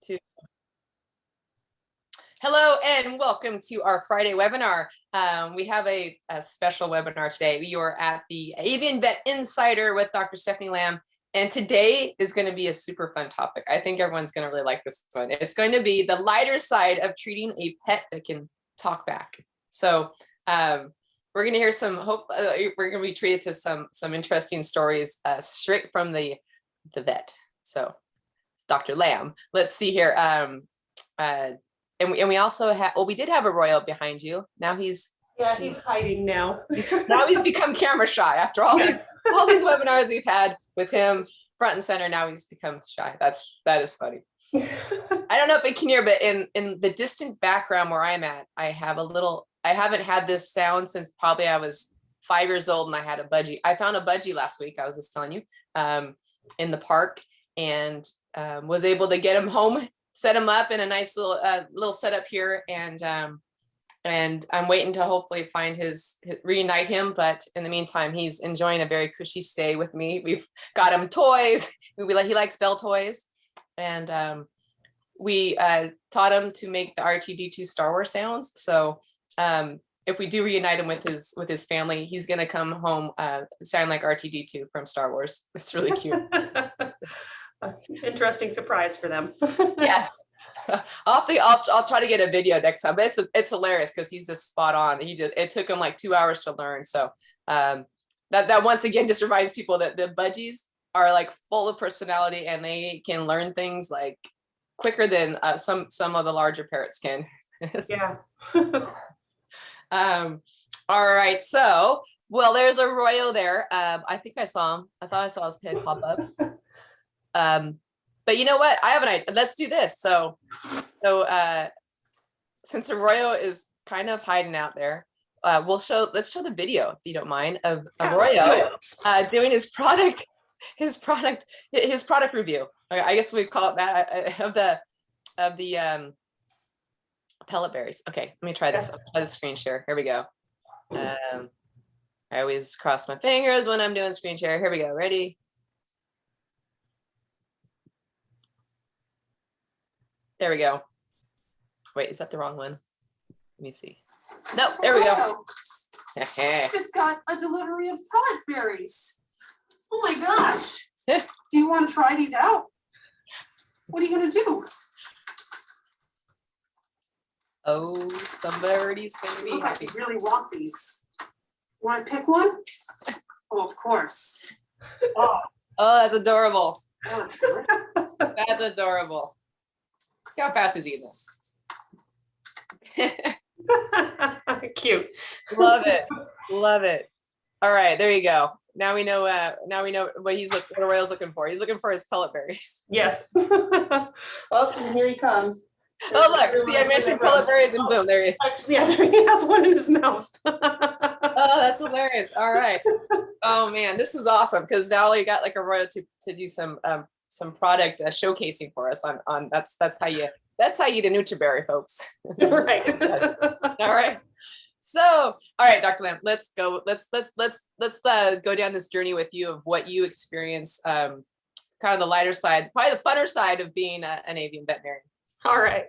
2. Hello and welcome to our Friday webinar. We have a special webinar today. We are at the Avian Vet Insider with Dr. Stephanie Lamb, and today is going to be a super fun topic. I think everyone's going to really like this one. It's going to be the lighter side of treating a pet that can talk back. So we're going to hear we're going to be treated to some interesting stories straight from the vet. So it's Dr. Lamb. Let's see here. And we also have, well, we did have a Royal behind you. Now he's hiding now. He's become camera shy after all these webinars we've had with him front and center. Now he's become shy. That is funny. I don't know if it can hear, but in the distant background where I'm at, I haven't had this sound since probably I was 5 years old, and I had a budgie. I found a budgie last week, I was just telling you, in the park, and was able to get him home, set him up in a nice little setup here, and I'm waiting to hopefully reunite him. But in the meantime, he's enjoying a very cushy stay with me. We've got him toys. He likes bell toys, and we taught him to make the R2-D2 Star Wars sounds. So if we do reunite him with his family, he's gonna come home sound like R2-D2 from Star Wars. It's really cute. Interesting surprise for them. Yes. So I'll try to get a video next time, but it's hilarious because he's just spot on. It took him like 2 hours to learn. So that once again just reminds people that the budgies are like full of personality, and they can learn things like quicker than some of the larger parrots can. Yeah. All right. So, well, there's a Royal there. I think I saw him. I thought I saw his head pop up. But you know what? I have an idea. Let's do this. So since Arroyo is kind of hiding out there, let's show the video, if you don't mind, of Arroyo doing his product review. I guess we call it that, of the pellet berries. Okay, let me try this. I'll try the screen share. Here we go. I always cross my fingers when I'm doing screen share. Here we go. Ready? There we go. Wait, is that the wrong one? Let me see. No, there we go. Just got a delivery of pellet berries. Oh my gosh. Do you want to try these out? What are you going to do? Oh, somebody's going to be happy. I really want these. Want to pick one? Oh, of course. Oh, that's adorable. That's adorable. Look how fast he's eating it. Cute. Love it. Love it. All right, there you go. Now we know what Royal's looking for. He's looking for his pellet berries. Yes. Well, and here he comes. Oh, look, see, I mentioned pellet berries, and boom, there he is. Yeah, there he has one in his mouth. Oh, that's hilarious. All right. Oh man, this is awesome, because now you got like a Royal to do some product showcasing for us on that's how you eat a Nutriberry, folks. Right. All right. So, all right, Dr. Lamb, let's go. Let's go down this journey with you of what you experience, kind of the lighter side, probably the funner side of being an avian veterinarian. All right.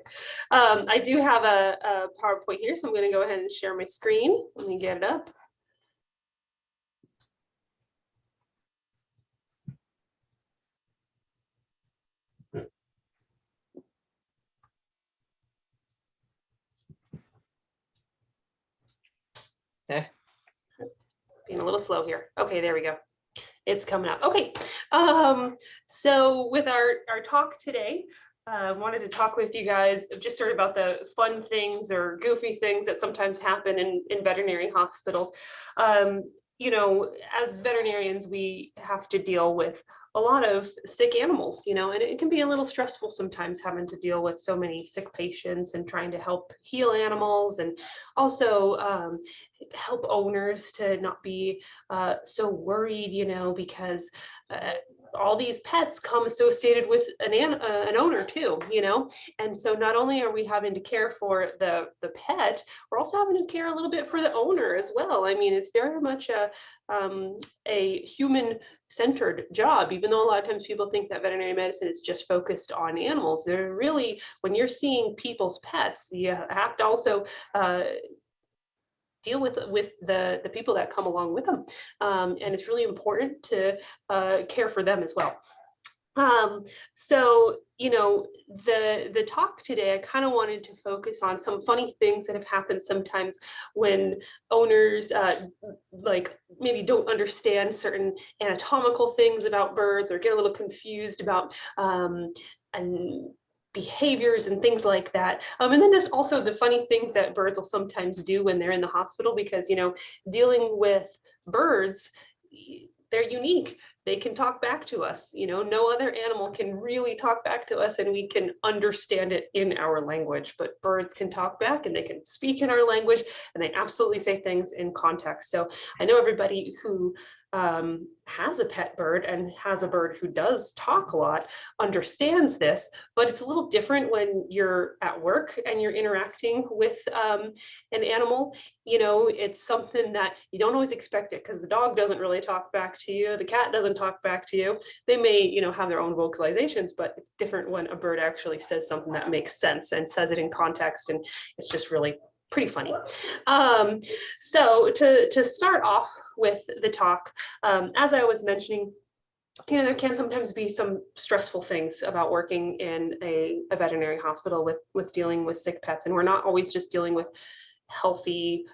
I do have a PowerPoint here, so I'm going to go ahead and share my screen. Let me get it up. Being a little slow here. Okay, there we go. It's coming up. Okay. So with our talk today, I wanted to talk with you guys just sort of about the fun things or goofy things that sometimes happen in veterinary hospitals. You know, as veterinarians, we have to deal with a lot of sick animals, you know, and it can be a little stressful sometimes having to deal with so many sick patients and trying to help heal animals, and also help owners to not be so worried, you know, because all these pets come associated with an owner too, and so not only are we having to care for the pet, we're also having to care a little bit for the owner as well. I mean, it's very much a human-centered job, even though a lot of times people think that veterinary medicine is just focused on animals. They're really, when you're seeing people's pets, you have to also deal with the people that come along with them. And it's really important to care for them as well. So, the talk today, I kind of wanted to focus on some funny things that have happened sometimes when owners like maybe don't understand certain anatomical things about birds, or get a little confused about and behaviors and things like that. And then there's also the funny things that birds will sometimes do when they're in the hospital, because, dealing with birds, they're unique. They can talk back to us. No other animal can really talk back to us, and we can understand it in our language, but birds can talk back and they can speak in our language, and they absolutely say things in context. So I know everybody who has a pet bird and has a bird who does talk a lot understands this, but it's a little different when you're at work and you're interacting with an animal. It's something that you don't always expect it, because the dog doesn't really talk back to you, the cat doesn't talk back to you. They may have their own vocalizations, but it's different when a bird actually says something that makes sense and says it in context, and it's just really pretty funny. So to start off with the talk, as I was mentioning, there can sometimes be some stressful things about working in a veterinary hospital with dealing with sick pets, and we're not always just dealing with healthy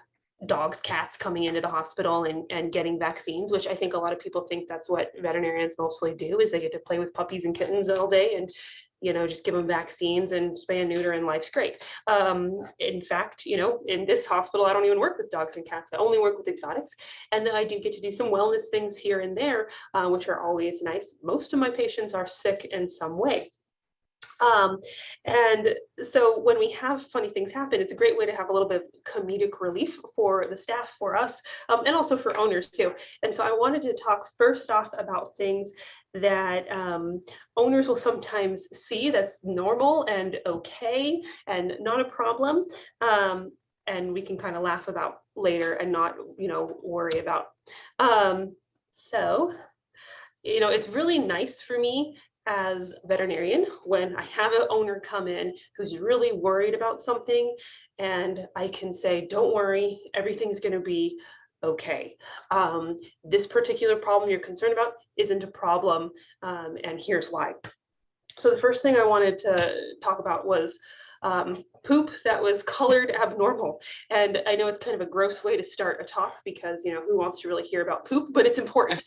dogs, cats coming into the hospital and getting vaccines, which I think a lot of people think that's what veterinarians mostly do, is they get to play with puppies and kittens all day and just give them vaccines and spay and neuter, and life's great. In fact, in this hospital, I don't even work with dogs and cats. I only work with exotics. And then I do get to do some wellness things here and there, which are always nice. Most of my patients are sick in some way. And so when we have funny things happen, it's a great way to have a little bit of comedic relief for the staff, for us, and also for owners too. And so I wanted to talk first off about things that owners will sometimes see that's normal and okay and not a problem, and we can kind of laugh about later and not worry about. So it's really nice for me as a veterinarian when I have an owner come in who's really worried about something, and I can say, don't worry, everything's going to be okay. This particular problem you're concerned about isn't a problem, and here's why. So the first thing I wanted to talk about was poop that was colored abnormal. And I know it's kind of a gross way to start a talk, because who wants to really hear about poop, but it's important.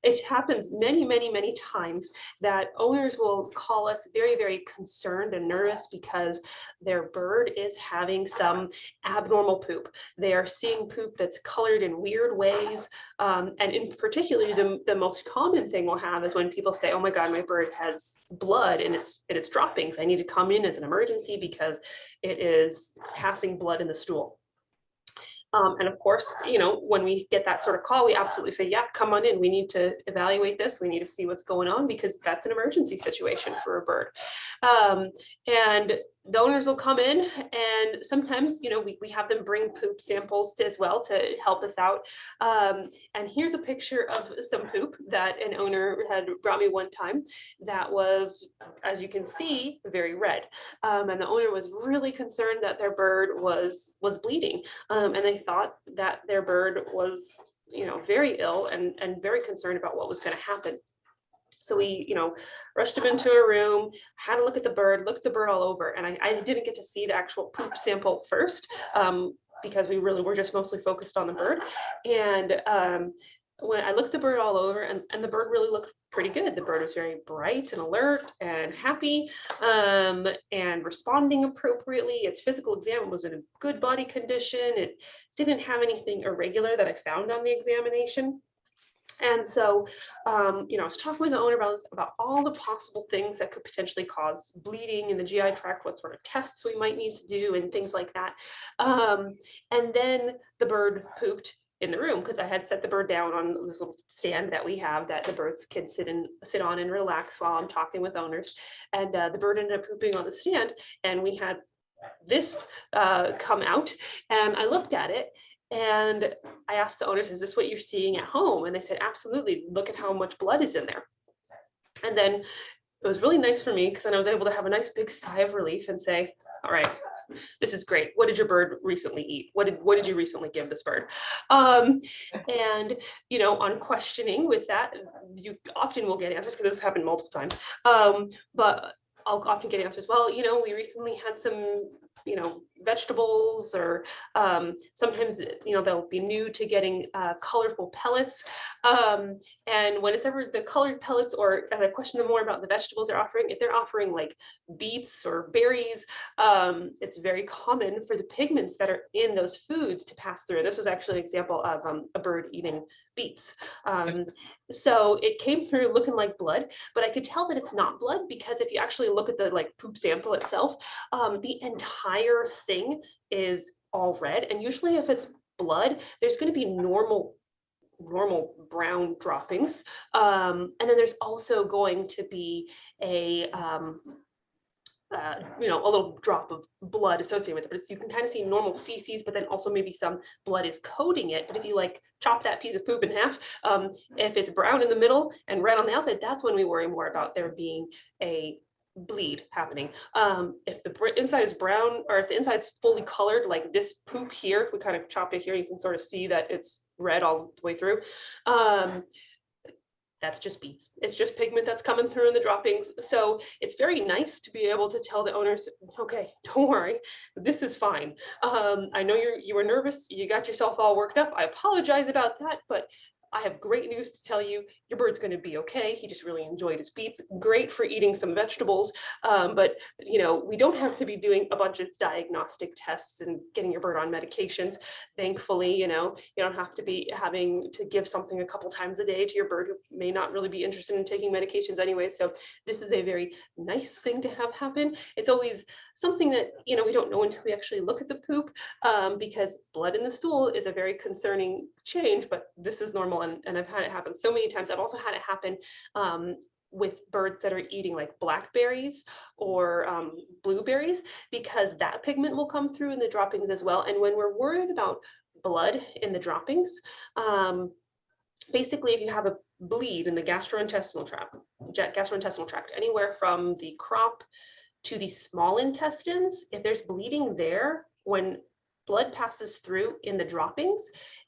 It happens many, many, many times that owners will call us very, very concerned and nervous because their bird is having some abnormal poop. They are seeing poop that's colored in weird ways. And in particular, the most common thing we'll have is when people say, oh my God, my bird has blood in its droppings. I need to come in as an emergency because it is passing blood in the stool. And of course, when we get that sort of call, we absolutely say, yeah, come on in. We need to evaluate this. We need to see what's going on, because that's an emergency situation for a bird. And the owners will come in, and sometimes, we have them bring poop samples as well to help us out. And here's a picture of some poop that an owner had brought me one time that was, as you can see, very red. And the owner was really concerned that their bird was bleeding. And they thought that their bird was, very ill and very concerned about what was going to happen. So we, rushed him into a room, had a look at the bird, looked the bird all over. And I didn't get to see the actual poop sample first, because we really were just mostly focused on the bird. And when I looked the bird all over, and the bird really looked pretty good. The bird was very bright and alert and happy, and responding appropriately. Its physical exam was in a good body condition. It didn't have anything irregular that I found on the examination. And so, I was talking with the owner about all the possible things that could potentially cause bleeding in the GI tract, what sort of tests we might need to do, and things like that. And then the bird pooped in the room because I had set the bird down on this little stand that we have that the birds can sit on and relax while I'm talking with owners. And the bird ended up pooping on the stand, and we had this come out, and I looked at it and I asked the owners, is this what you're seeing at home? And they said, absolutely, look at how much blood is in there. And then it was really nice for me because then I was able to have a nice big sigh of relief and say, all right, this is great. What did your bird recently eat? What did you recently give this bird? And you know, on questioning with that, you often will get answers because this happened multiple times. But I'll often get answers. Well, you know, we recently had some, you know, vegetables, or sometimes, you know, they'll be new to getting colorful pellets. And whenever the colored pellets, or as I question them more about the vegetables they're offering, if they're offering like beets or berries, it's very common for the pigments that are in those foods to pass through. This was actually an example of a bird eating beets. So it came through looking like blood, but I could tell that it's not blood because if you actually look at the like poop sample itself, the entire thing is all red. And usually if it's blood, there's going to be normal brown droppings. And then there's also going to be a you know, a little drop of blood associated with it, but you can kind of see normal feces, but then also maybe some blood is coating it. But if you like chop that piece of poop in half, if it's brown in the middle and red on the outside, that's when we worry more about there being a bleed happening. If the inside is brown, or if the inside's fully colored, like this poop here, if we kind of chop it here, you can sort of see that it's red all the way through. That's just beets. It's just pigment that's coming through in the droppings. So it's very nice to be able to tell the owners, okay, don't worry, this is fine. I know you were nervous, you got yourself all worked up. I apologize about that, but I have great news to tell you. Your bird's going to be okay. He just really enjoyed his beets. Great for eating some vegetables. But, you know, we don't have to be doing a bunch of diagnostic tests and getting your bird on medications. Thankfully, you know, you don't have to be having to give something a couple times a day to your bird who may not really be interested in taking medications anyway. So this is a very nice thing to have happen. It's always something that, you know, we don't know until we actually look at the poop, because blood in the stool is a very concerning change, but this is normal. And I've had it happen so many times. I've also had it happen with birds that are eating like blackberries or blueberries, because that pigment will come through in the droppings as well. And when we're worried about blood in the droppings, basically if you have a bleed in the gastrointestinal tract, anywhere from the crop to the small intestines, if there's bleeding there, when blood passes through in the droppings,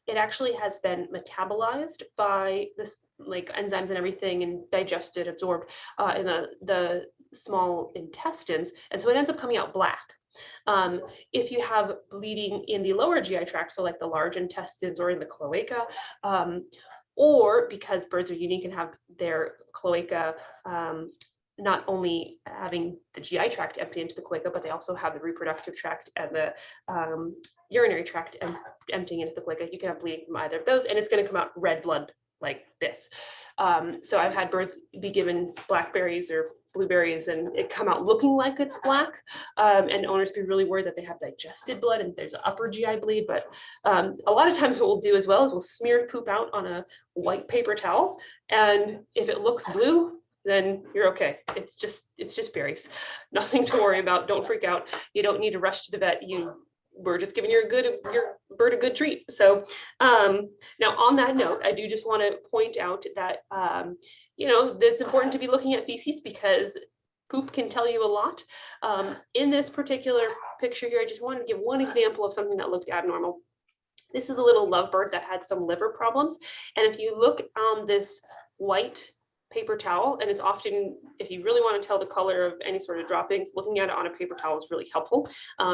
it actually has been metabolized by this like enzymes and everything and digested, absorbed in the small intestines. And so it ends up coming out black. If you have bleeding in the lower GI tract, so like the large intestines or in the cloaca, or because birds are unique and have their cloaca not only having the GI tract empty into the cloaca, but they also have the reproductive tract and the urinary tract emptying into the cloaca. You can have bleeding from either of those, and it's going to come out red blood like this. So I've had birds be given blackberries or blueberries and it come out looking like it's black, and owners be really worried that they have digested blood and there's an upper GI bleed. But a lot of times what we'll do as well is we'll smear poop out on a white paper towel, and if it looks blue, then you're okay. It's just berries. Nothing to worry about. Don't freak out. You don't need to rush to the vet. We're just giving your bird a good treat. So now on that note, I do just want to point out that you know, it's important to be looking at feces because poop can tell you a lot. In this particular picture here, I just wanted to give one example of something that looked abnormal. This is a little lovebird that had some liver problems. And if you look on this white paper towel, and it's often, if you really want to tell the color of any sort of droppings, looking at it on a paper towel is really helpful,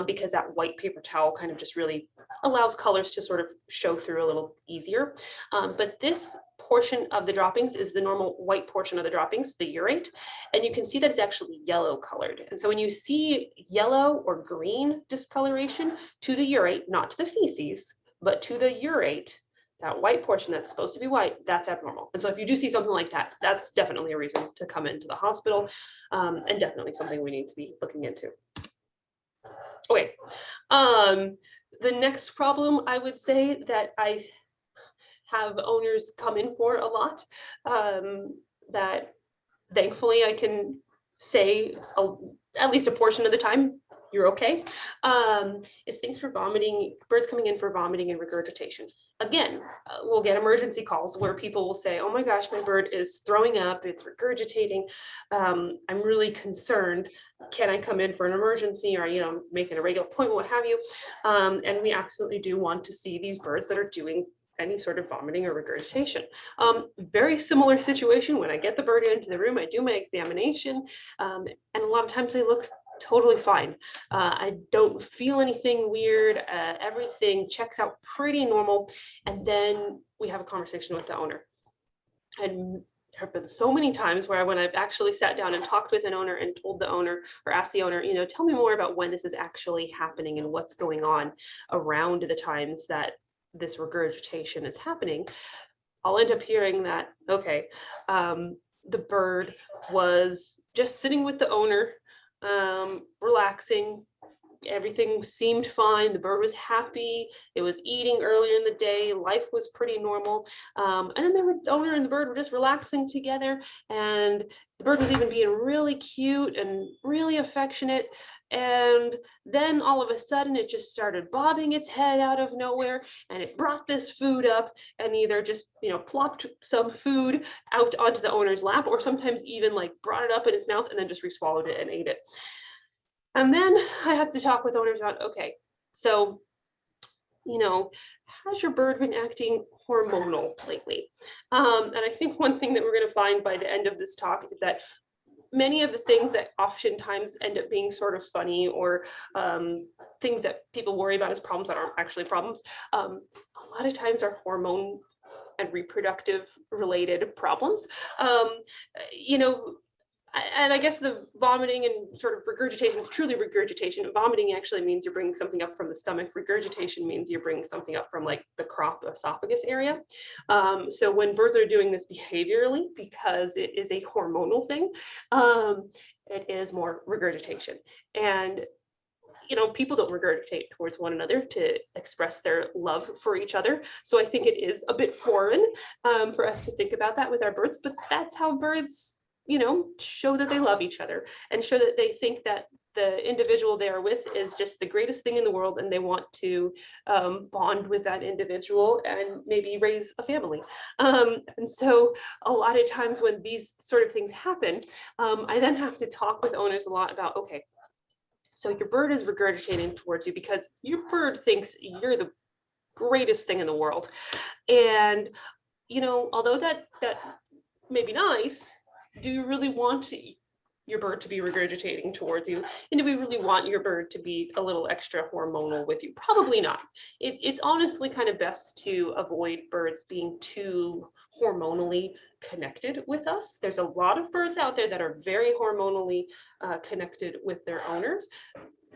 because that white paper towel kind of just really allows colors to sort of show through a little easier. But this portion of the droppings is the normal white portion of the droppings, the urate, and you can see that it's actually yellow colored. And so when you see yellow or green discoloration to the urate, not to the feces, but to the urate, that white portion that's supposed to be white, that's abnormal. And so if you do see something like that, that's definitely a reason to come into the hospital, and definitely something we need to be looking into. Okay, the next problem I would say that I have owners come in for a lot, that thankfully I can say at least a portion of the time, you're okay, is things for vomiting, birds coming in for vomiting and regurgitation. Again, we'll get emergency calls where people will say, oh my gosh, my bird is throwing up, it's regurgitating. I'm really concerned. Can I come in for an emergency, or, making a regular appointment, what have you? And we absolutely do want to see these birds that are doing any sort of vomiting or regurgitation. Very similar situation when I get the bird into the room, I do my examination, and a lot of times they look totally fine. I don't feel anything weird. Everything checks out pretty normal. And then we have a conversation with the owner. And there have been so many times where when I've actually sat down and talked with an owner and told the owner, or asked the owner, tell me more about when this is actually happening and what's going on around the times that this regurgitation is happening. I'll end up hearing that, okay, the bird was just sitting with the owner, relaxing. Everything seemed fine. The bird was happy. It was eating earlier in the day. Life was pretty normal. And then the owner and the bird were just relaxing together. And the bird was even being really cute and really affectionate. And then all of a sudden it just started bobbing its head out of nowhere, and it brought this food up and either just, plopped some food out onto the owner's lap, or sometimes even like brought it up in its mouth and then just re-swallowed it and ate it. And then I have to talk with owners about, okay, so, has your bird been acting hormonal lately? And I think one thing that we're going to find by the end of this talk is that many of the things that oftentimes end up being sort of funny, or things that people worry about as problems that aren't actually problems, a lot of times are hormone and reproductive related problems. And I guess the vomiting and sort of regurgitation is truly regurgitation. Vomiting actually means you're bringing something up from the stomach. Regurgitation means you're bringing something up from like the crop esophagus area. So when birds are doing this behaviorally, because it is a hormonal thing, it is more regurgitation. And people don't regurgitate towards one another to express their love for each other. So I think it is a bit foreign for us to think about that with our birds, but that's how birds show that they love each other and show that they think that the individual they are with is just the greatest thing in the world, and they want to bond with that individual and maybe raise a family. And so a lot of times when these sort of things happen, I then have to talk with owners a lot about, okay, so your bird is regurgitating towards you because your bird thinks you're the greatest thing in the world. And, although that may be nice, do you really want your bird to be regurgitating towards you? And do we really want your bird to be a little extra hormonal with you? Probably not. It's honestly kind of best to avoid birds being too hormonally connected with us. There's a lot of birds out there that are very hormonally connected with their owners.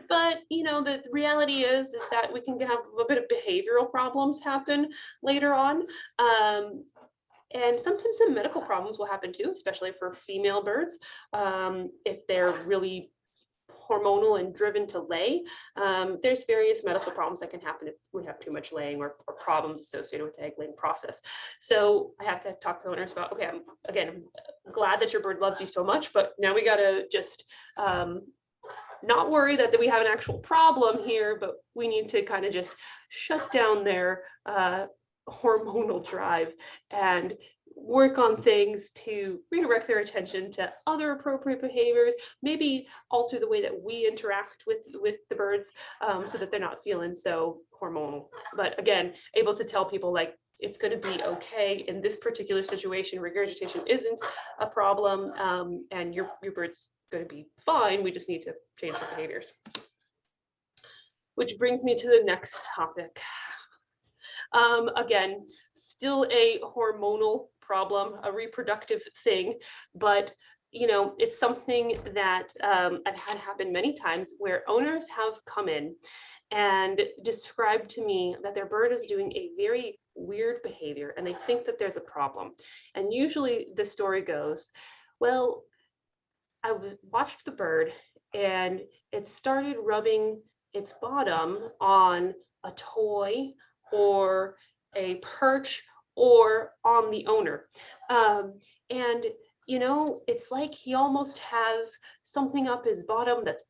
But, the reality is that we can have a bit of behavioral problems happen later on. And sometimes some medical problems will happen too, especially for female birds, if they're really hormonal and driven to lay. There's various medical problems that can happen if we have too much laying, or problems associated with the egg laying process. So I have to talk to owners about, okay, I'm glad that your bird loves you so much, but now we got to just not worry that we have an actual problem here, but we need to kind of just shut down their hormonal drive and work on things to redirect their attention to other appropriate behaviors, maybe alter the way that we interact with the birds, so that they're not feeling so hormonal. But again, able to tell people like, it's going to be okay in this particular situation. Regurgitation isn't a problem, and your bird's going to be fine. We just need to change their behaviors. Which brings me to the next topic. Again, still a hormonal problem, a reproductive thing, but it's something that I've had happen many times, where owners have come in and described to me that their bird is doing a very weird behavior and they think that there's a problem. And usually the story goes, well, I watched the bird and it started rubbing its bottom on a toy or a perch or on the owner. And, you know, it's like he almost has something up his bottom that's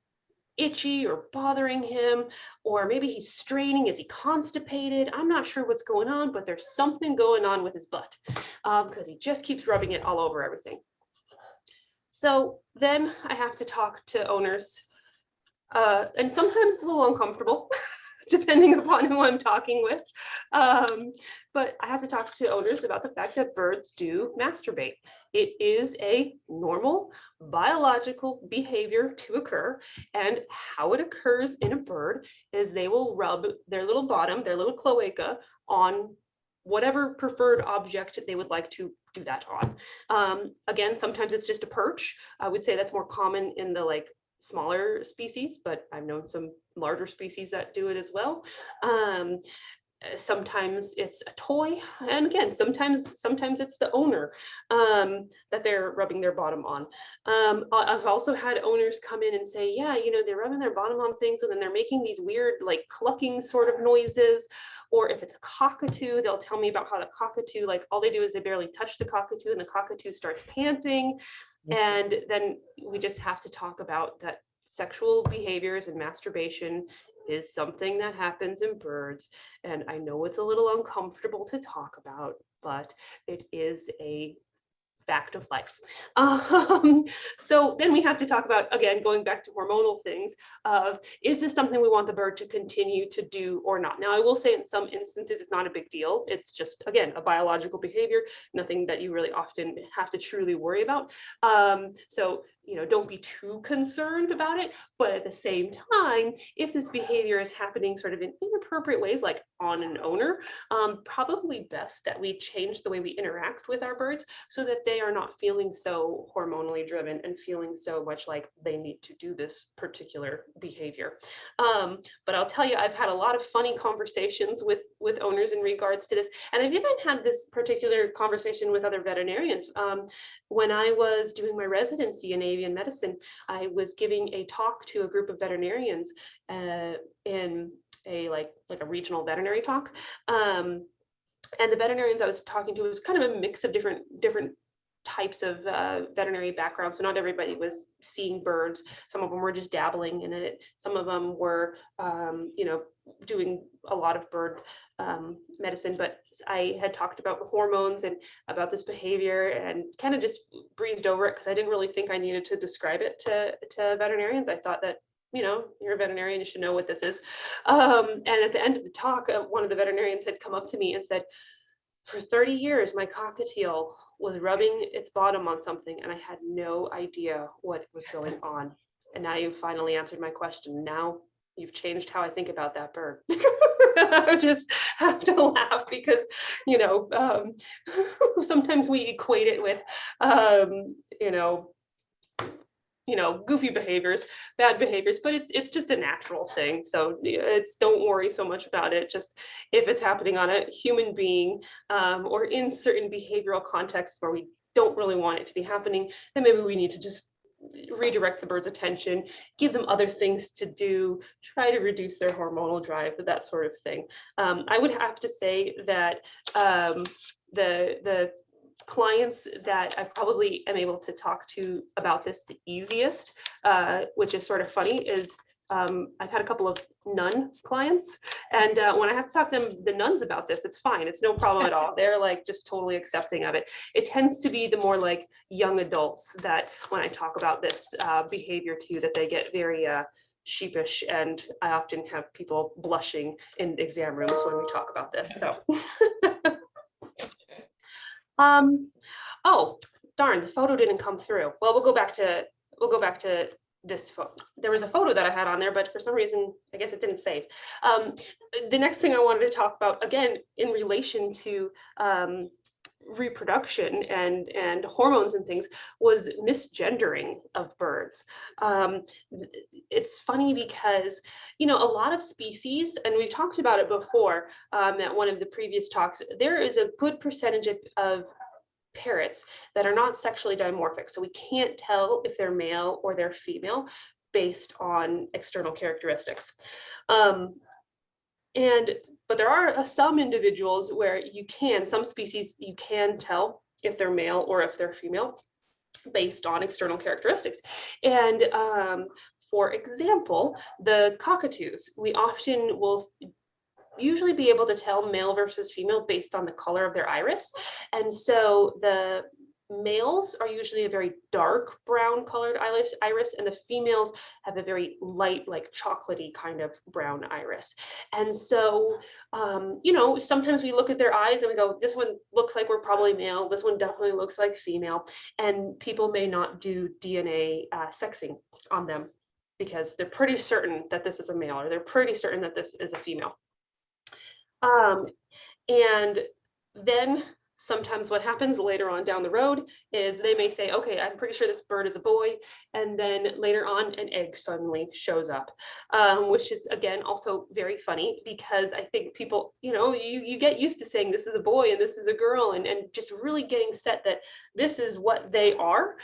itchy or bothering him, or maybe he's straining. Is he constipated? I'm not sure what's going on, but there's something going on with his butt because he just keeps rubbing it all over everything. So then I have to talk to owners, and sometimes it's a little uncomfortable depending upon who I'm talking with. But I have to talk to owners about the fact that birds do masturbate. It is a normal biological behavior to occur, and how it occurs in a bird is they will rub their little bottom, their little cloaca, on whatever preferred object they would like to do that on. Again, sometimes it's just a perch. I would say that's more common in the like smaller species, but I've known some larger species that do it as well. Sometimes it's a toy, and again, sometimes it's the owner that they're rubbing their bottom on. I've also had owners come in and say, yeah, you know, they're rubbing their bottom on things and then they're making these weird like clucking sort of noises. Or if it's a cockatoo, they'll tell me about how the cockatoo, like all they do is they barely touch the cockatoo and the cockatoo starts panting. And then we just have to talk about that sexual behaviors and masturbation is something that happens in birds. And I know it's a little uncomfortable to talk about, but it is a fact of life. So then we have to talk about, again, going back to hormonal things of, is this something we want the bird to continue to do or not? Now, I will say in some instances, it's not a big deal. It's just, again, a biological behavior, nothing that you really often have to truly worry about. So, you know, don't be too concerned about it. But at the same time, if this behavior is happening sort of in inappropriate ways, like on an owner, probably best that we change the way we interact with our birds so that they are not feeling so hormonally driven and feeling so much like they need to do this particular behavior. But I'll tell you, I've had a lot of funny conversations with owners in regards to this. And I've even had this particular conversation with other veterinarians. When I was doing my residency in avian medicine, I was giving a talk to a group of veterinarians in a like a regional veterinary talk. And the veterinarians I was talking to was kind of a mix of different types of veterinary backgrounds. So not everybody was seeing birds. Some of them were just dabbling in it. Some of them were, you know, doing a lot of bird medicine. But I had talked about hormones and about this behavior and kind of just breezed over it because I didn't really think I needed to describe it to veterinarians. I thought that, you know, you're a veterinarian, you should know what this is. And at the end of the talk, one of the veterinarians had come up to me and said, for 30 years, my cockatiel was rubbing its bottom on something and I had no idea what was going on. And now you finally answered my question. Now you've changed how I think about that bird. I just have to laugh because, you know, sometimes we equate it with, you know, goofy behaviors, bad behaviors, but it's just a natural thing. So don't worry so much about it. Just if it's happening on a human being or in certain behavioral contexts where we don't really want it to be happening, then maybe we need to just redirect the bird's attention, give them other things to do, try to reduce their hormonal drive, that sort of thing. I would have to say that the clients that I probably am able to talk to about this the easiest, which is sort of funny, is I've had a couple of nun clients, and when I have to talk to the nuns about this, it's fine. It's no problem at all. They're like just totally accepting of it. It tends to be the more like young adults that when I talk about this behavior too, that they get very sheepish, and I often have people blushing in exam rooms when we talk about this. So. Oh, darn, the photo didn't come through. Well, we'll go back to this photo. There was a photo that I had on there, but for some reason, I guess it didn't save. The next thing I wanted to talk about, again, in relation to reproduction and hormones and things, was misgendering of birds. It's funny because, you know, a lot of species, and we've talked about it before at one of the previous talks, there is a good percentage of parrots that are not sexually dimorphic. So we can't tell if they're male or they're female based on external characteristics. And But there are some individuals where some species, you can tell if they're male or if they're female based on external characteristics. And for example, the cockatoos, we often will usually be able to tell male versus female based on the color of their iris. And so the males are usually a very dark brown colored iris, and the females have a very light, like chocolatey kind of brown iris. And so, sometimes we look at their eyes and we go, this one looks like we're probably male. This one definitely looks like female. And people may not do DNA sexing on them because they're pretty certain that this is a male, or they're pretty certain that this is a female. And then sometimes what happens later on down the road is they may say, okay, I'm pretty sure this bird is a boy. And then later on, an egg suddenly shows up, which is, again, also very funny, because I think people, you get used to saying this is a boy and this is a girl, and just really getting set that this is what they are.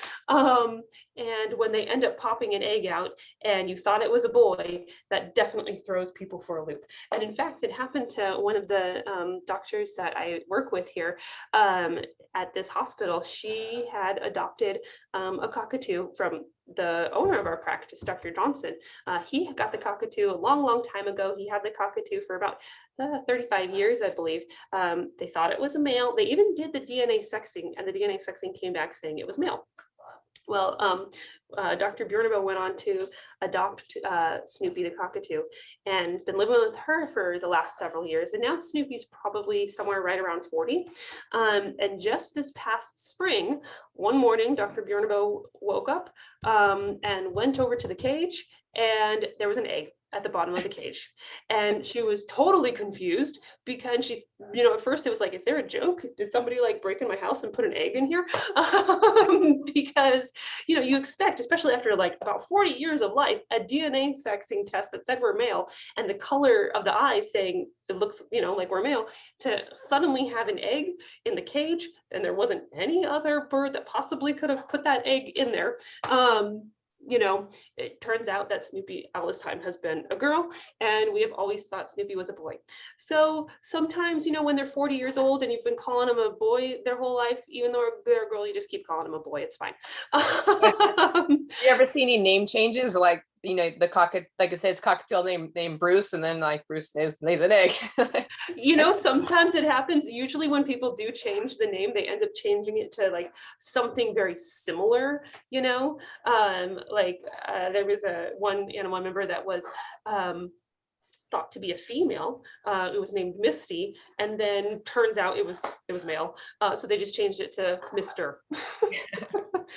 And when they end up popping an egg out and you thought it was a boy, that definitely throws people for a loop. And in fact, it happened to one of the doctors that I work with here at this hospital. She had adopted a cockatoo from the owner of our practice, Dr. Johnson. He got the cockatoo a long, long time ago. He had the cockatoo for about 35 years, I believe. They thought it was a male. They even did the DNA sexing, and the DNA sexing came back saying it was male. Well, Dr. Bjornebo went on to adopt Snoopy the cockatoo, and has been living with her for the last several years. And now Snoopy's probably somewhere right around 40. And just this past spring, one morning, Dr. Bjornebo woke up and went over to the cage, and there was an egg at the bottom of the cage. And she was totally confused because she, at first it was like, is there a joke? Did somebody like break in my house and put an egg in here? Because, you expect, especially after like about 40 years of life, a DNA sexing test that said we're male, and the color of the eyes saying it looks, like we're male, to suddenly have an egg in the cage, and there wasn't any other bird that possibly could have put that egg in there. It turns out that Snoopy all this time has been a girl, and we have always thought Snoopy was a boy. So sometimes, when they're 40 years old and you've been calling them a boy their whole life, even though they're a girl, you just keep calling them a boy. It's fine. You ever see any name changes? Like, the cockatoo, like I said, it's cockatiel named Bruce, and then like Bruce lays an egg. Sometimes it happens. Usually when people do change the name, they end up changing it to like something very similar, there was one animal member that was thought to be a female. It was named Misty, and then turns out it was male. So they just changed it to Mr.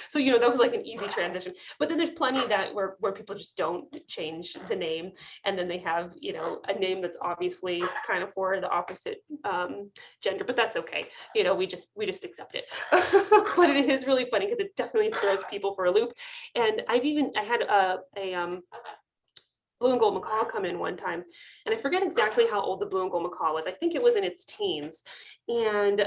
So, that was like an easy transition. But then there's plenty that where people just don't change the name, and then they have, a name that's obviously kind of for the opposite gender, but that's okay. We just accept it. But it is really funny because it definitely throws people for a loop. And I had a blue and gold macaw come in one time, and I forget exactly how old the blue and gold macaw was. I think it was in its teens, and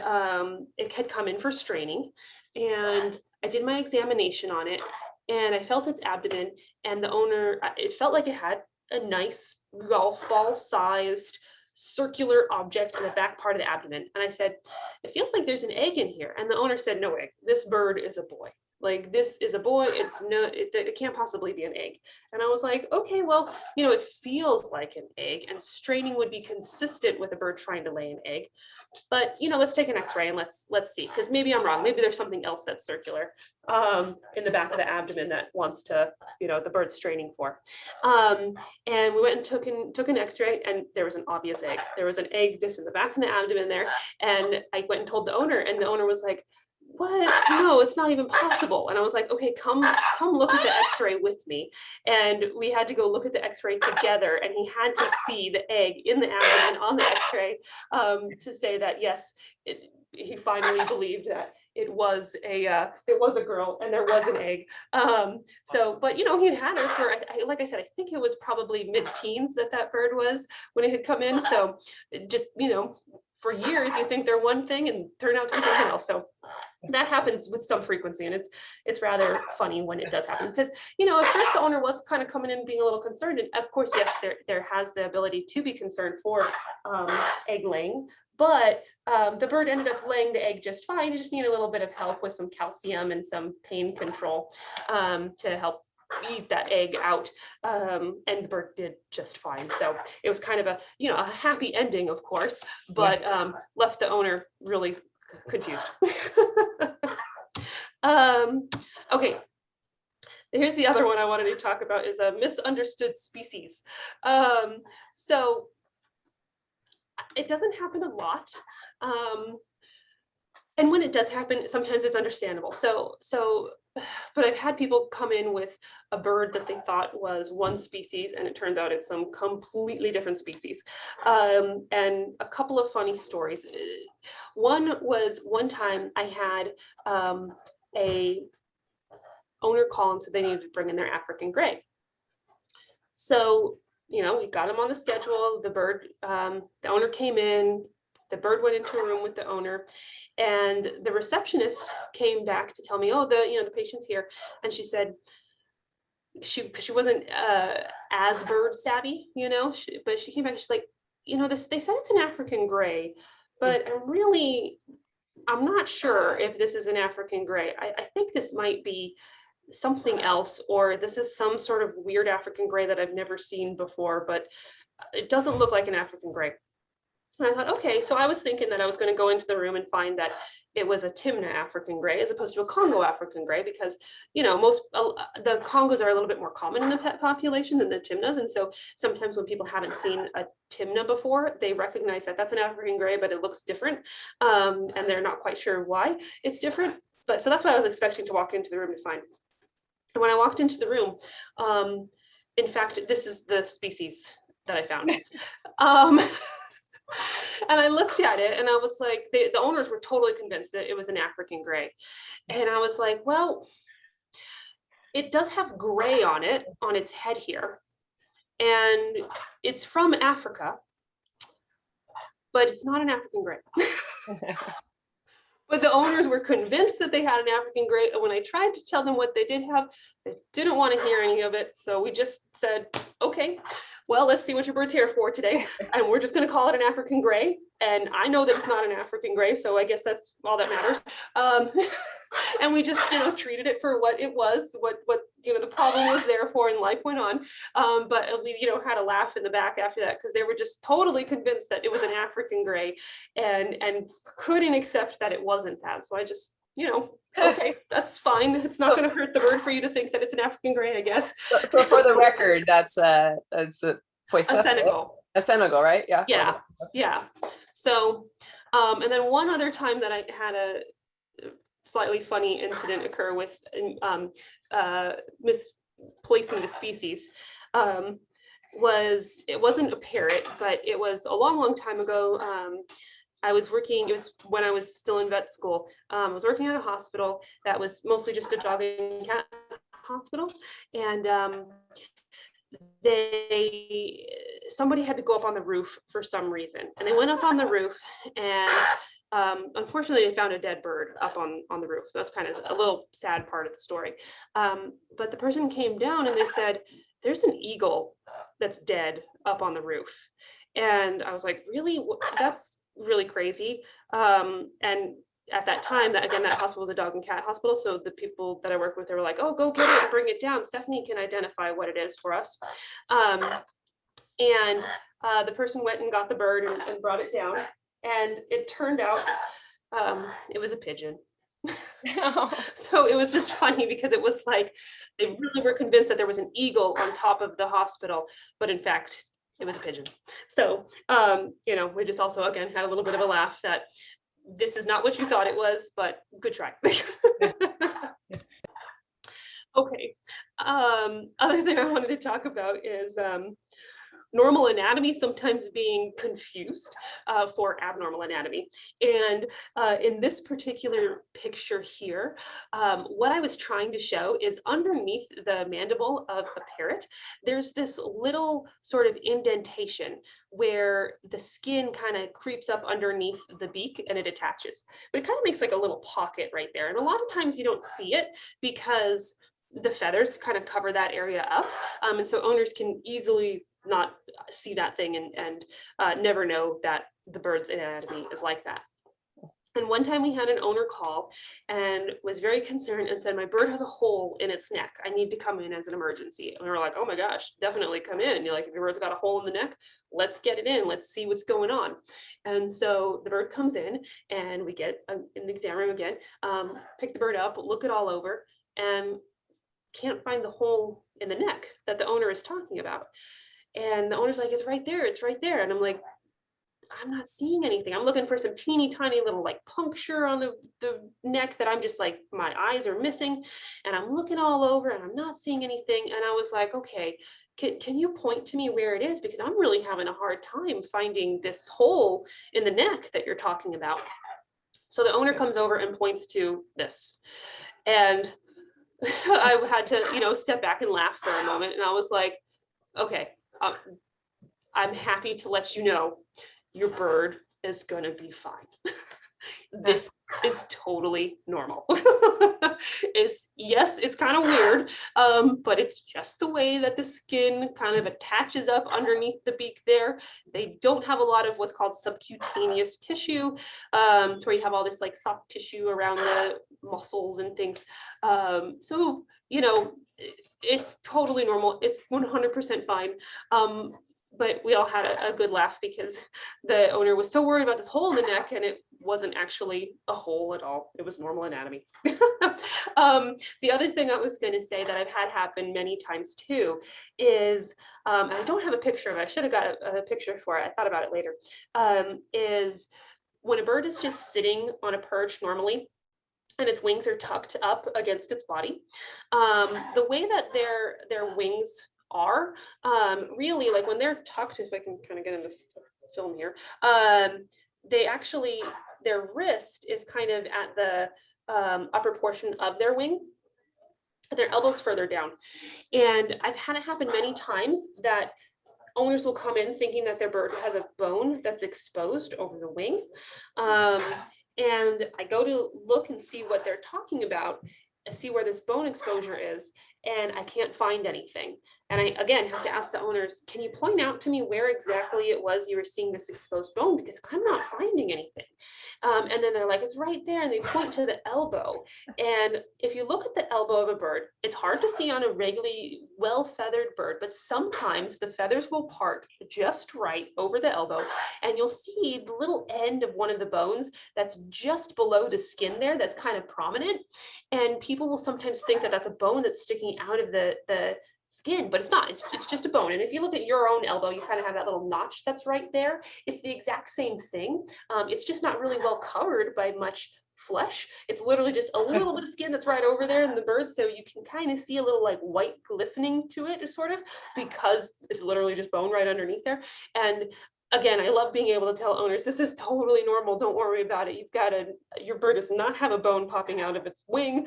it had come in for straining, and I did my examination on it, and I felt its abdomen, and the owner, it felt like it had a nice golf ball sized circular object in the back part of the abdomen. And I said, it feels like there's an egg in here. And the owner said, no egg, this bird is a boy. Like, this is a boy, it can't possibly be an egg. And I was like, okay, well, it feels like an egg, and straining would be consistent with a bird trying to lay an egg. But, let's take an x-ray and let's see, because maybe I'm wrong. Maybe there's something else that's circular in the back of the abdomen that wants to, the bird's straining for. And we went and took an x-ray, and there was an obvious egg. There was an egg just in the back of the abdomen there. And I went and told the owner, and the owner was like, what? No, it's not even possible. And I was like, okay, come look at the x-ray with me. And we had to go look at the x-ray together, and he had to see the egg in the abdomen on the x-ray to say that, yes, he finally believed that it was a girl and there was an egg. But he had her for, like I said, I think it was probably mid-teens that bird was when it had come in. So just, for years you think they're one thing and turn out to be something else. So that happens with some frequency, and it's rather funny when it does happen, because at first the owner was kind of coming in being a little concerned, and of course, yes, there has the ability to be concerned for egg laying, but the bird ended up laying the egg just fine. You just need a little bit of help with some calcium and some pain control to help ease that egg out, and the bird did just fine. So it was kind of a happy ending, of course, but left the owner really confused. Okay, here's the other one I wanted to talk about, is a misunderstood species. So it doesn't happen a lot, and when it does happen, sometimes it's understandable. But I've had people come in with a bird that they thought was one species, and it turns out it's some completely different species. And a couple of funny stories. One was, one time I had a owner call and said they needed to bring in their African gray. So, we got him on the schedule. The bird, the owner came in. The bird went into a room with the owner, and the receptionist came back to tell me, oh, the patient's here. And she said, she wasn't as bird savvy, but she came back and she's like, they said it's an African gray, but I'm not sure if this is an African gray. I think this might be something else, or this is some sort of weird African gray that I've never seen before, but it doesn't look like an African gray. And I thought, okay, so I was thinking that I was going to go into the room and find that it was a Timna African gray as opposed to a Congo African gray, because, the Congos are a little bit more common in the pet population than the Timnas. And so sometimes when people haven't seen a Timna before, they recognize that that's an African gray, but it looks different. And they're not quite sure why it's different. But so that's what I was expecting to walk into the room to find. And when I walked into the room, in fact, this is the species that I found. And I looked at it and I was like, the owners were totally convinced that it was an African gray. And I was like, well, it does have gray on it, on its head here. And it's from Africa, but it's not an African gray. But the owners were convinced that they had an African gray. And when I tried to tell them what they did have, they didn't want to hear any of it. So we just said, okay, well, let's see what your bird's here for today. And we're just going to call it an African gray. And I know that it's not an African gray, so I guess that's all that matters. And we just, treated it for what it was, what the problem was there for, and life went on. But we, had a laugh in the back after that, because they were just totally convinced that it was an African gray, and couldn't accept that it wasn't that. So I just, okay, that's fine. It's not going to hurt the bird for you to think that it's an African gray, I guess. So for the record, that's a Senegal. A Senegal, right? Yeah. Yeah. Yeah. So, and then one other time that I had a slightly funny incident occur with misplacing the species, it wasn't a parrot, but it was a long time ago. I was working, it was when I was still in vet school. I was working at a hospital that was mostly just a dog and cat hospital. And somebody had to go up on the roof for some reason. And they went up on the roof, and unfortunately they found a dead bird up on the roof. So that's kind of a little sad part of the story. But the person came down and they said, there's an eagle that's dead up on the roof. And I was like, really? That's really crazy. And at that time, that hospital was a dog and cat hospital. So the people that I work with, they were like, oh, go get it and bring it down. Stephanie can identify what it is for us. And the person went and got the bird and brought it down. And it turned out it was a pigeon. So it was just funny because it was like, they really were convinced that there was an eagle on top of the hospital, but in fact, it was a pigeon. So, we just also, again, had a little bit of a laugh that this is not what you thought it was, but good try. Okay. Other thing I wanted to talk about is normal anatomy sometimes being confused for abnormal anatomy. And in this particular picture here, what I was trying to show is underneath the mandible of a parrot, there's this little sort of indentation where the skin kind of creeps up underneath the beak and it attaches. But it kind of makes like a little pocket right there. And a lot of times you don't see it because the feathers kind of cover that area up. And so owners can easily not see that thing and never know that the bird's anatomy is like that. And one time we had an owner call and was very concerned and said, my bird has a hole in its neck. I need to come in as an emergency. And we were like, oh my gosh, definitely come in. You're like, if your bird's got a hole in the neck, let's get it in. Let's see what's going on. And so the bird comes in and we get an exam room again, pick the bird up, look it all over, and can't find the hole in the neck that the owner is talking about. And the owner's like, it's right there. It's right there. And I'm like, I'm not seeing anything. I'm looking for some teeny tiny little like puncture on the neck that I'm just like, my eyes are missing. And I'm looking all over and I'm not seeing anything. And I was like, okay, can you point to me where it is? Because I'm really having a hard time finding this hole in the neck that you're talking about. So the owner comes over and points to this. And I had to, step back and laugh for a moment. And I was like, okay, I'm happy to let you know your bird is going to be fine. This is totally normal. Yes, it's kind of weird, but it's just the way that the skin kind of attaches up underneath the beak there. They don't have a lot of what's called subcutaneous tissue, where you have all this like soft tissue around the muscles and things. So, it's totally normal. It's 100% fine. But we all had a good laugh because the owner was so worried about this hole in the neck, and it wasn't actually a hole at all. It was normal anatomy. The other thing I was going to say that I've had happen many times too is, and I don't have a picture of it. I should have got a picture for it. I thought about it later. Is when a bird is just sitting on a perch normally, and its wings are tucked up against its body, the way that their wings are really, like when they're tucked, if I can kind of get in the film here, they actually, their wrist is kind of at the upper portion of their wing, their elbows further down. And I've had it happen many times that owners will come in thinking that their bird has a bone that's exposed over the wing. And I go to look and see what they're talking about, see where this bone exposure is, and I can't find anything. And I, again, have to ask the owners, can you point out to me where exactly it was you were seeing this exposed bone? Because I'm not finding anything. And then they're like, it's right there. And they point to the elbow. And if you look at the elbow of a bird, it's hard to see on a regularly well-feathered bird, but sometimes the feathers will part just right over the elbow. And you'll see the little end of one of the bones that's just below the skin there, that's kind of prominent. And people will sometimes think that that's a bone that's sticking out of the skin, but it's not. It's just a bone. And if you look at your own elbow, you kind of have that little notch that's right there. It's the exact same thing. It's just not really well covered by much flesh. It's literally just a little bit of skin that's right over there in the bird, so you can kind of see a little like white glistening to it, sort of, because it's literally just bone right underneath there. And again, I love being able to tell owners, this is totally normal. Don't worry about it. Your bird does not have a bone popping out of its wing.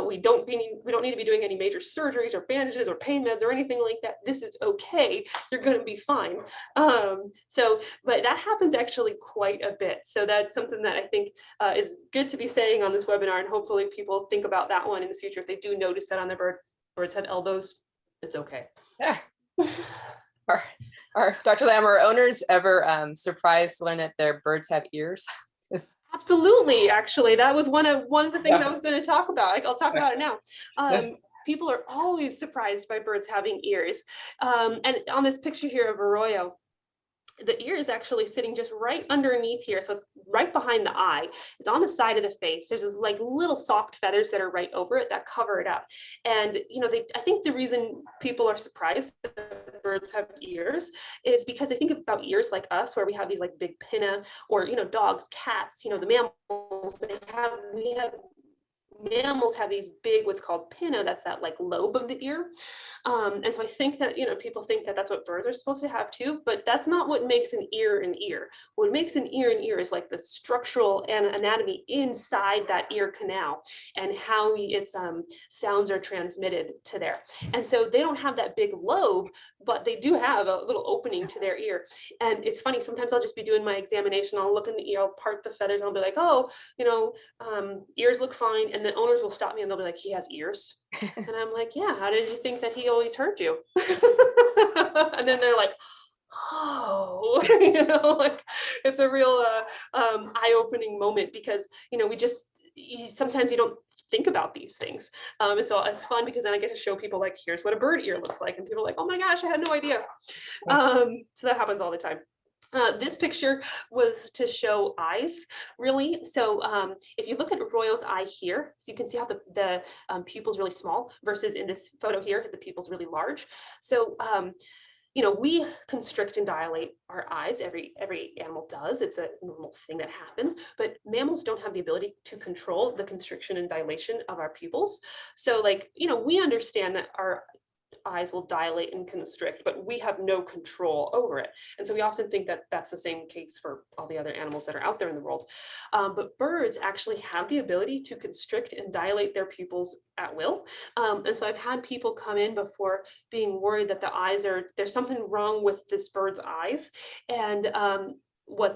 We don't need to be doing any major surgeries or bandages or pain meds or anything like that. This is okay. You're going to be fine. But that happens actually quite a bit. So that's something that I think is good to be saying on this webinar, and hopefully people think about that one in the future. If they do notice that on their birds have elbows, it's okay. Yeah. Are Dr. Lamb, are owners ever surprised to learn that their birds have ears? Absolutely. Actually, that was one of the things I was going to talk about. I'll talk about it now. People are always surprised by birds having ears. And on this picture here of Arroyo, the ear is actually sitting just right underneath here. So it's right behind the eye. It's on the side of the face. There's this like little soft feathers that are right over it that cover it up. And, I think the reason people are surprised that birds have ears is because they think about ears like us, where we have these like big pinna, or, dogs, cats, the mammals, we have mammals have these big, what's called pinna, that's that like lobe of the ear. And so I think that, people think that that's what birds are supposed to have too, but that's not what makes an ear an ear. What makes an ear is like the structural and anatomy inside that ear canal and how its sounds are transmitted to there. And so they don't have that big lobe, but they do have a little opening to their ear. And it's funny, sometimes I'll just be doing my examination, I'll look in the ear, I'll part the feathers, and I'll be like, oh, ears look fine. And then owners will stop me and they'll be like, he has ears. And I'm like, yeah, how did you think that he always heard you? And then they're like, oh, like it's a real eye-opening moment because, sometimes you don't think about these things. And so it's fun because then I get to show people like, here's what a bird ear looks like. And people are like, oh my gosh, I had no idea. So that happens all the time. This picture was to show eyes, really. So if you look at Royal's eye here, so you can see how the pupil's really small versus in this photo here, the pupil's really large. So, we constrict and dilate our eyes. Every animal does. It's a normal thing that happens, but mammals don't have the ability to control the constriction and dilation of our pupils. So we understand that our eyes will dilate and constrict, but we have no control over it. And so we often think that that's the same case for all the other animals that are out there in the world. But birds actually have the ability to constrict and dilate their pupils at will. And so I've had people come in before being worried that the eyes there's something wrong with this bird's eyes. And when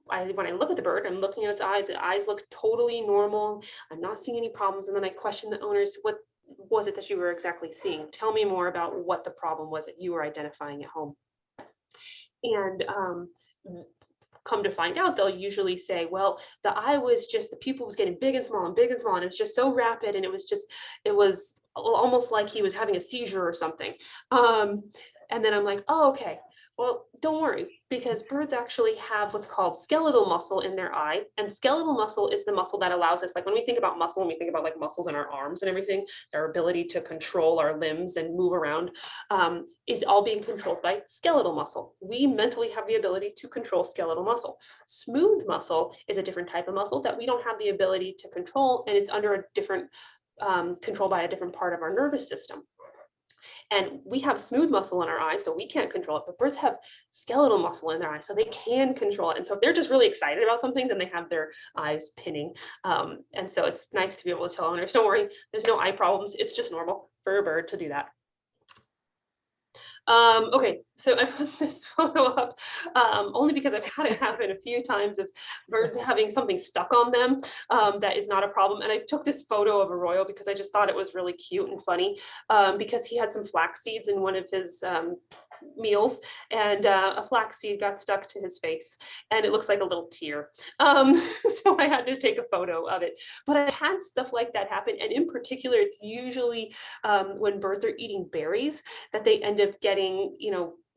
I look at the bird, I'm looking at the eyes look totally normal. I'm not seeing any problems. And then I question the owners, what was it that you were exactly seeing? Tell me more about what the problem was that you were identifying at home. And come to find out, they'll usually say, well, the pupil was getting big and small and big and small, and it was just so rapid, and it was almost like he was having a seizure or something. And then I'm like, oh, okay. Well, don't worry, because birds actually have what's called skeletal muscle in their eye. And skeletal muscle is the muscle that allows us, like when we think about muscle and we think about like muscles in our arms and everything, our ability to control our limbs and move around is all being controlled by skeletal muscle. We mentally have the ability to control skeletal muscle. Smooth muscle is a different type of muscle that we don't have the ability to control, and it's under a different control by a different part of our nervous system. And we have smooth muscle in our eyes, so we can't control it, but birds have skeletal muscle in their eyes, so they can control it. And so if they're just really excited about something, then they have their eyes pinning. And so it's nice to be able to tell owners, don't worry, there's no eye problems. It's just normal for a bird to do that. Okay, so I put this photo up only because I've had it happen a few times of birds having something stuck on them that is not a problem. And I took this photo of a Royal because I just thought it was really cute and funny because he had some flax seeds in one of his meals, and a flax seed got stuck to his face, and it looks like a little tear. So I had to take a photo of it. But I had stuff like that happen, and in particular, it's usually when birds are eating berries that they end up getting,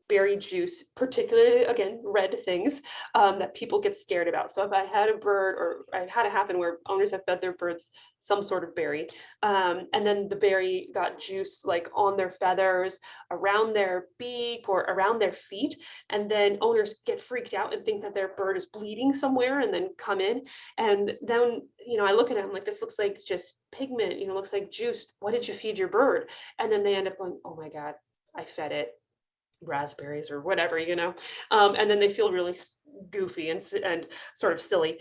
berry juice, particularly, again, red things that people get scared about. So if I had a bird, or I had it happen where owners have fed their birds some sort of berry, and then the berry got juice like on their feathers, around their beak, or around their feet, and then owners get freaked out and think that their bird is bleeding somewhere and then come in. And then, I look at it, I'm like, this looks like just pigment, looks like juice. What did you feed your bird? And then they end up going, oh my God, I fed it raspberries or whatever, and then they feel really goofy and sort of silly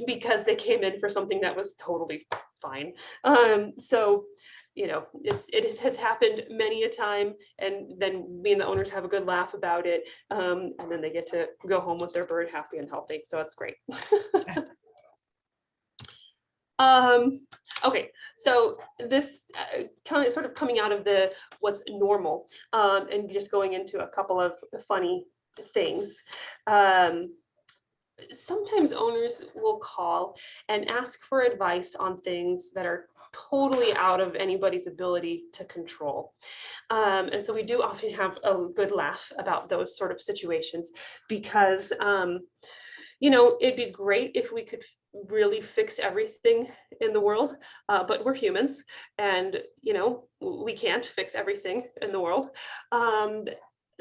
because they came in for something that was totally fine. So it has happened many a time, and then me and the owners have a good laugh about it, and then they get to go home with their bird happy and healthy, so it's great. Okay, so this sort of coming out of what's normal and just going into a couple of funny things. Sometimes owners will call and ask for advice on things that are totally out of anybody's ability to control. And so we do often have a good laugh about those sort of situations because it'd be great if we could really fix everything in the world, but we're humans, and we can't fix everything in the world.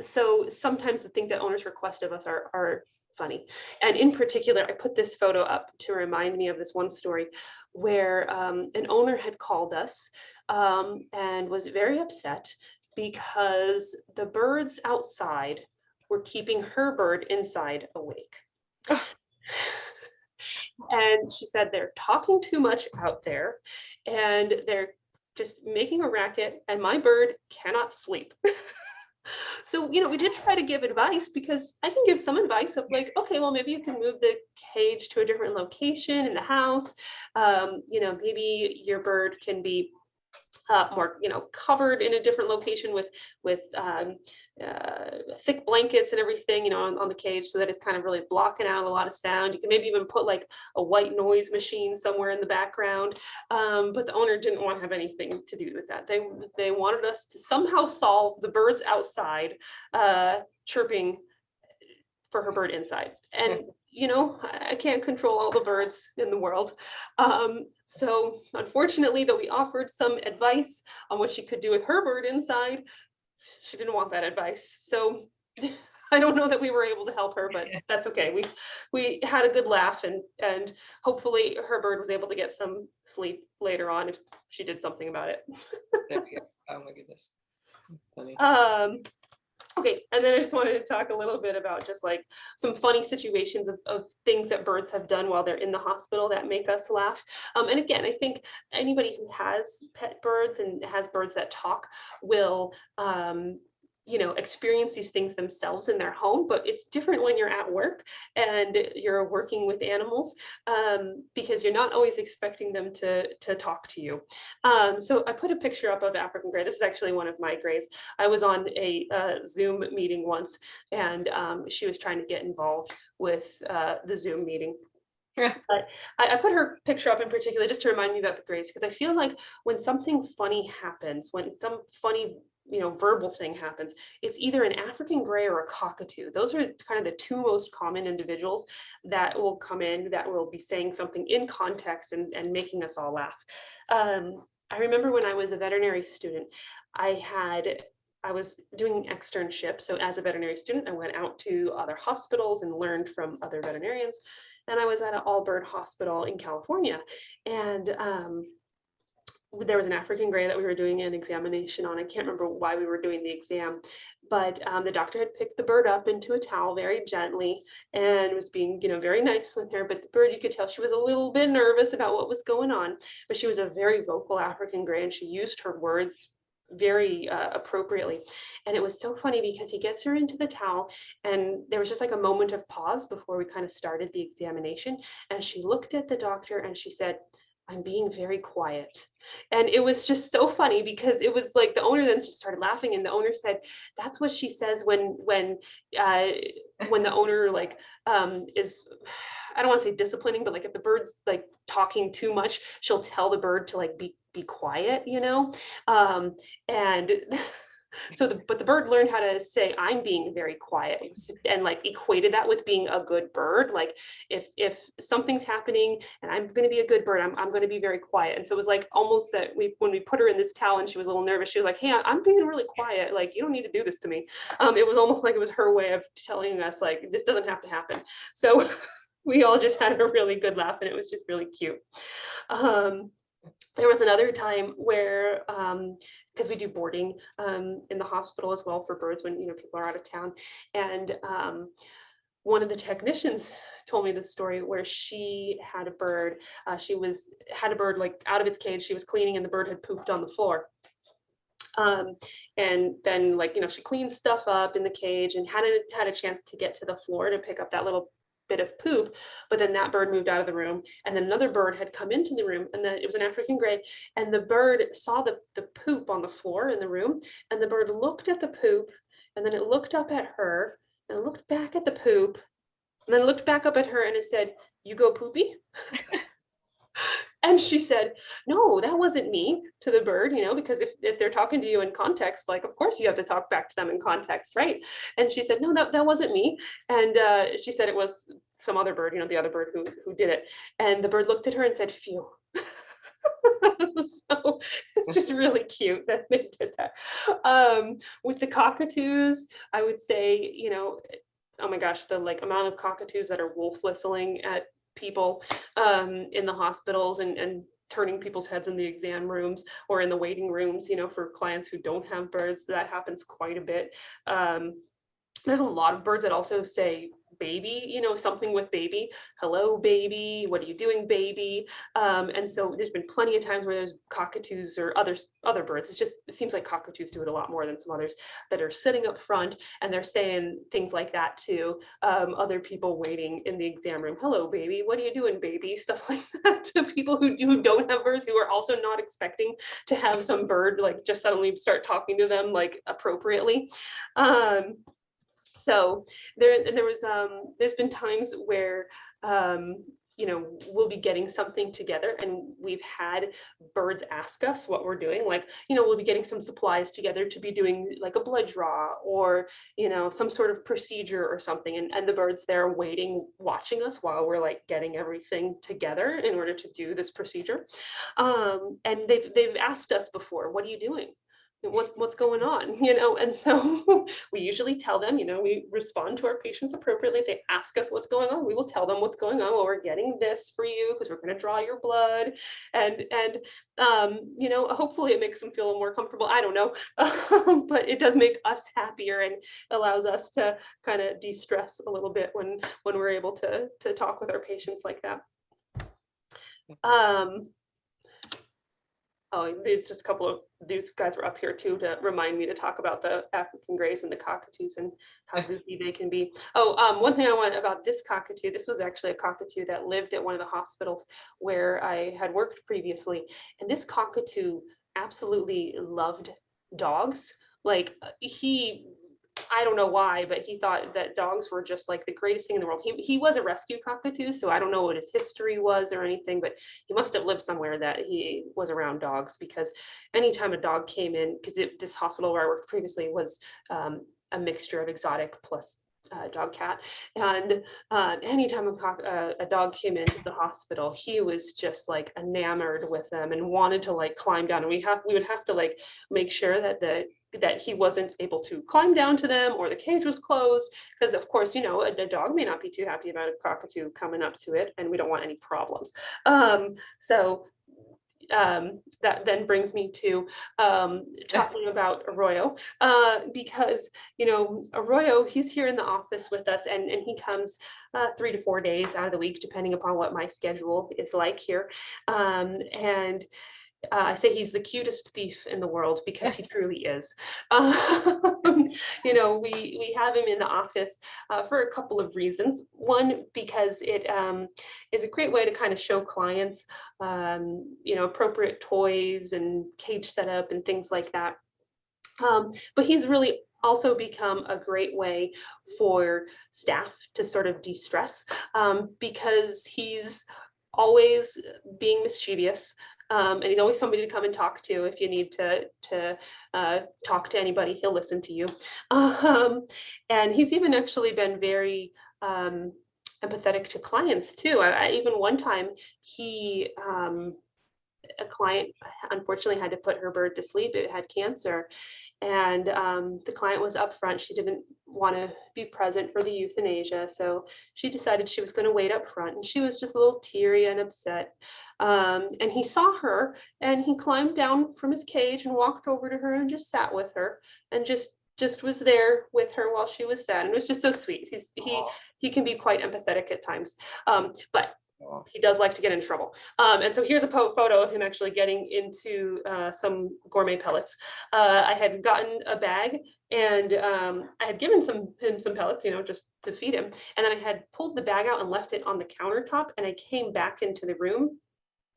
So sometimes the things that owners request of us are funny. And in particular, I put this photo up to remind me of this one story where an owner had called us and was very upset because the birds outside were keeping her bird inside awake. And she said they're talking too much out there and they're just making a racket and my bird cannot sleep. So, we did try to give advice, because I can give some advice of like, okay, well, maybe you can move the cage to a different location in the house. Maybe your bird can be more, covered in a different location with thick blankets and everything, on the cage, so that it's kind of really blocking out a lot of sound. You can maybe even put like a white noise machine somewhere in the background. But the owner didn't want to have anything to do with that. They wanted us to somehow solve the birds outside chirping for her bird inside. And I can't control all the birds in the world. So unfortunately, though we offered some advice on what she could do with her bird inside, she didn't want that advice. So I don't know that we were able to help her, but that's okay. We had a good laugh, and hopefully her bird was able to get some sleep later on if she did something about it. Oh my goodness. Funny. Okay, and then I just wanted to talk a little bit about just like some funny situations of things that birds have done while they're in the hospital that make us laugh. And again, I think anybody who has pet birds and has birds that talk will experience these things themselves in their home, but it's different when you're at work and you're working with animals, because you're not always expecting them to talk to you. So I put a picture up of African gray. This is actually one of my grays. I was on a Zoom meeting once, and she was trying to get involved with the Zoom meeting. But I put her picture up in particular just to remind me about the grays, because I feel like when something funny happens, when some funny verbal thing happens, it's either an African gray or a cockatoo. Those are kind of the two most common individuals that will come in, that will be saying something in context and making us all laugh. I remember when I was a veterinary student, I was doing an externship. So as a veterinary student, I went out to other hospitals and learned from other veterinarians. And I was at an all-bird hospital in California. And there was an African gray that we were doing an examination on. I can't remember why we were doing the exam, but the doctor had picked the bird up into a towel very gently and was being, very nice with her. But the bird, you could tell she was a little bit nervous about what was going on, but she was a very vocal African gray and she used her words very appropriately. And it was so funny because he gets her into the towel and there was just like a moment of pause before we kind of started the examination. And she looked at the doctor and she said, "I'm being very quiet." And it was just so funny because it was like the owner then just started laughing, and the owner said, "That's what she says when the owner is, I don't want to say disciplining, but like if the bird's like talking too much, she'll tell the bird to like be quiet, and but the bird learned how to say, "I'm being very quiet," and like equated that with being a good bird. Like if something's happening and I'm going to be a good bird, I'm going to be very quiet. And so it was like almost that when we put her in this towel and she was a little nervous, she was like, "Hey, I'm being really quiet. Like, you don't need to do this to me." It was almost like it was her way of telling us like, this doesn't have to happen. So we all just had a really good laugh and it was just really cute. There was another time where, because we do boarding in the hospital as well for birds when people are out of town, and one of the technicians told me this story where she had a bird. Had a bird like out of its cage. She was cleaning and the bird had pooped on the floor. And then she cleaned stuff up in the cage and had a chance to get to the floor to pick up that little bit of poop, but then that bird moved out of the room, and then another bird had come into the room, and then it was an African gray, and the bird saw the poop on the floor in the room, and the bird looked at the poop, and then it looked up at her, and it looked back at the poop, and then looked back up at her, and it said, "You go poopy?" And she said, "No, that wasn't me," to the bird, because if they're talking to you in context, like, of course you have to talk back to them in context, right? And she said, "No, that wasn't me." And she said it was some other bird, the other bird who did it. And the bird looked at her and said, "Phew." So it's just really cute that they did that. With the cockatoos, I would say, oh my gosh, the like amount of cockatoos that are wolf whistling at people in the hospitals and turning people's heads in the exam rooms or in the waiting rooms, you know, for clients who don't have birds. That happens quite a bit. There's a lot of birds that also say baby, you know, something with baby. Hello, baby. What are you doing, baby? And so there's been plenty of times where there's cockatoos or other birds. It seems like cockatoos do it a lot more than some others that are sitting up front and they're saying things like that to other people waiting in the exam room. Hello, baby. What are you doing, baby? Stuff like that to people who don't have birds, who are also not expecting to have some bird like just suddenly start talking to them like appropriately. So there's been times where, you know, we'll be getting something together and we've had birds ask us what we're doing. Like, you know, we'll be getting some supplies together to be doing like a blood draw or, you know, some sort of procedure or something. And the birds there waiting, watching us while we're like getting everything together in order to do this procedure. And they've asked us before, what are you doing? What's going on, you know? And so we usually tell them, you know, we respond to our patients appropriately. If they ask us what's going on, we will tell them what's going on. Well, we're getting this for you because we're going to draw your blood, and you know, hopefully it makes them feel more comfortable. I don't know, but it does make us happier and allows us to kind of de-stress a little bit when we're able to talk with our patients like that. Oh, there's just a couple of these guys were up here too to remind me to talk about the African greys and the cockatoos and how goofy they can be. Oh, one thing I want about this cockatoo, this was actually a cockatoo that lived at one of the hospitals where I had worked previously. And this cockatoo absolutely loved dogs. Like I don't know why, but he thought that dogs were just like the greatest thing in the world. He was a rescue cockatoo, so I don't know what his history was or anything, but he must have lived somewhere that he was around dogs, because anytime a dog came in, because this hospital where I worked previously was a mixture of exotic plus dog cat, and anytime a dog came into the hospital, he was just like enamored with them and wanted to like climb down, and we would have to like make sure that he wasn't able to climb down to them or the cage was closed, because of course, you know, a dog may not be too happy about a cockatoo coming up to it, and we don't want any problems. That then brings me to talking about Arroyo, because, you know, Arroyo, he's here in the office with us, and he comes 3 to 4 days out of the week, depending upon what my schedule is like here. I say he's the cutest thief in the world, because he truly is. You know, we have him in the office for a couple of reasons. One, because it is a great way to kind of show clients, you know, appropriate toys and cage setup and things like that. But he's really also become a great way for staff to sort of de-stress, because he's always being mischievous. And he's always somebody to come and talk to. If you need to talk to anybody, he'll listen to you. And he's even actually been very empathetic to clients too. Even one time, a client unfortunately had to put her bird to sleep. It had cancer, and the client was upfront. She didn't want to be present for the euthanasia, so she decided she was going to wait up front, and she was just a little teary and upset. And he saw her, and he climbed down from his cage and walked over to her and just sat with her and just was there with her while she was sad. And it was just so sweet. He can be quite empathetic at times, but he does like to get in trouble. And so here's a photo of him actually getting into some gourmet pellets. I had gotten a bag, and I had given him some pellets, you know, just to feed him. And then I had pulled the bag out and left it on the countertop, and I came back into the room,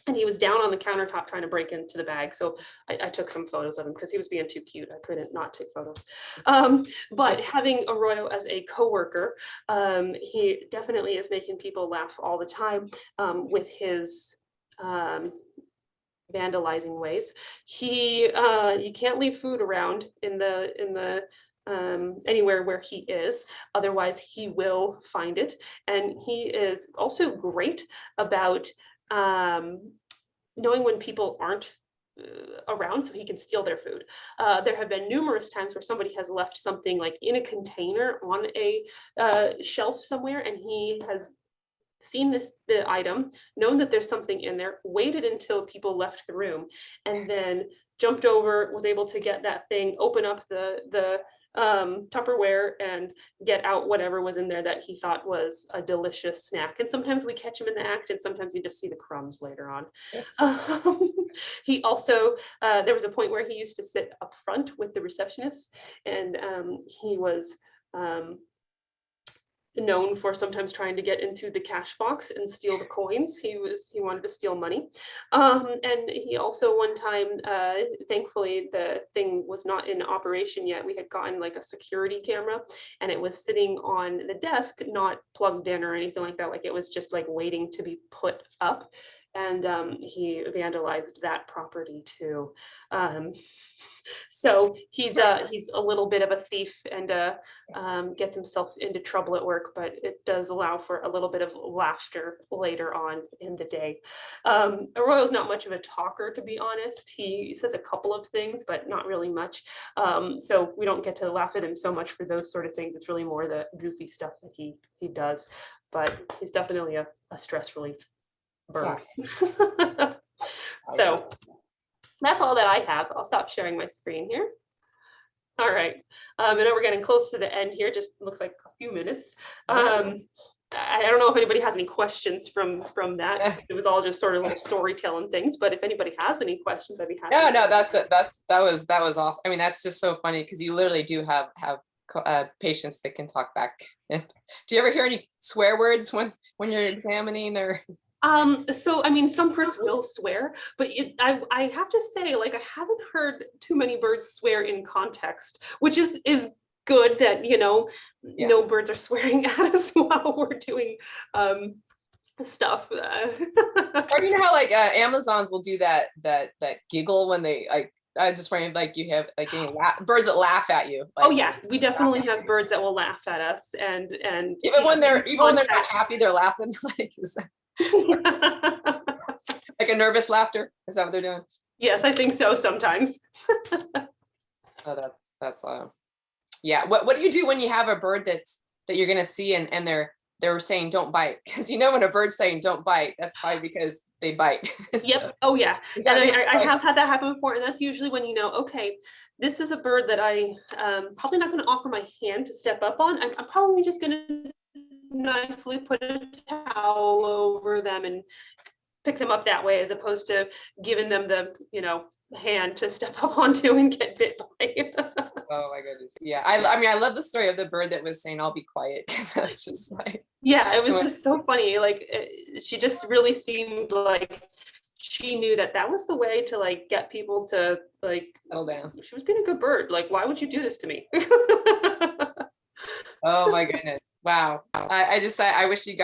and he was down on the countertop trying to break into the bag. So I took some photos of him because he was being too cute. I couldn't not take photos. But having Arroyo as a coworker, he definitely is making people laugh all the time with his vandalizing ways. You can't leave food around in the anywhere where he is, otherwise he will find it. And he is also great about knowing when people aren't around so he can steal their food. There have been numerous times where somebody has left something like in a container on a shelf somewhere, and he has seen the item, known that there's something in there, waited until people left the room, and then jumped over, was able to get that thing, open up the Tupperware and get out whatever was in there that he thought was a delicious snack. And sometimes we catch him in the act, and sometimes you just see the crumbs later on. He also, there was a point where he used to sit up front with the receptionist, and he was known for sometimes trying to get into the cash box and steal the coins. He wanted to steal money. And he also one time, thankfully the thing was not in operation yet. We had gotten like a security camera, and it was sitting on the desk, not plugged in or anything like that. Like it was just like waiting to be put up. And he vandalized that property too. So he's a little bit of a thief, and gets himself into trouble at work, but it does allow for a little bit of laughter later on in the day. Arroyo's not much of a talker, to be honest. He says a couple of things, but not really much. So we don't get to laugh at him so much for those sort of things. It's really more the goofy stuff that he does, but he's definitely a stress relief bird. Yeah. So that's all that I have. I'll stop sharing my screen here. All right. I know we're getting close to the end here. Just looks like a few minutes. I don't know if anybody has any questions from that. It was all just sort of like storytelling things. But if anybody has any questions, I'd be happy. No, that's it. That was awesome. I mean, that's just so funny because you literally do have patients that can talk back. Do you ever hear any swear words when you're examining or? So, I mean, some birds will swear, but I have to say, like, I haven't heard too many birds swear in context, which is good that, no birds are swearing at us while we're doing stuff. Or you know how like Amazons will do that giggle when they like. I just wondering, like, you have like birds that laugh at you. Like, oh yeah, we definitely have birds that will laugh at us, and even when they're not happy, they're laughing. Like, is that like a nervous laughter? Is that what they're doing? Yes, I think so sometimes. Oh, that's yeah. What do you do when you have a bird that you're gonna see and they're saying don't bite? Because when a bird's saying don't bite, that's probably because they bite. Yep. So, oh yeah. And I have had that happen before, and that's usually when okay, this is a bird that I probably not going to offer my hand to step up on. I'm probably just going to nicely put a towel over them and pick them up that way, as opposed to giving them the hand to step up onto and get bit by. Oh my goodness. Yeah. I mean, I love the story of the bird that was saying, I'll be quiet, because that's just like. Yeah, it was just so funny. Like, she just really seemed like she knew that was the way to like get people to like settle down. She was being a good bird. Like, why would you do this to me? Oh my goodness. Wow. I wish you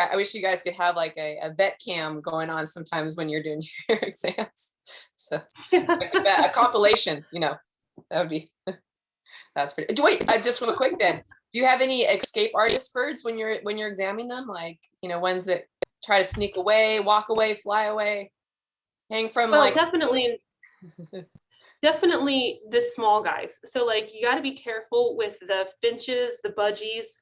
guys could have like a vet cam going on sometimes when you're doing your exams. So a compilation, that would be, that's pretty. Wait, just real quick then. Do you have any escape artist birds when you're examining them? Like, ones that try to sneak away, walk away, fly away, hang from like. Definitely the small guys. So like, you got to be careful with the finches, the budgies.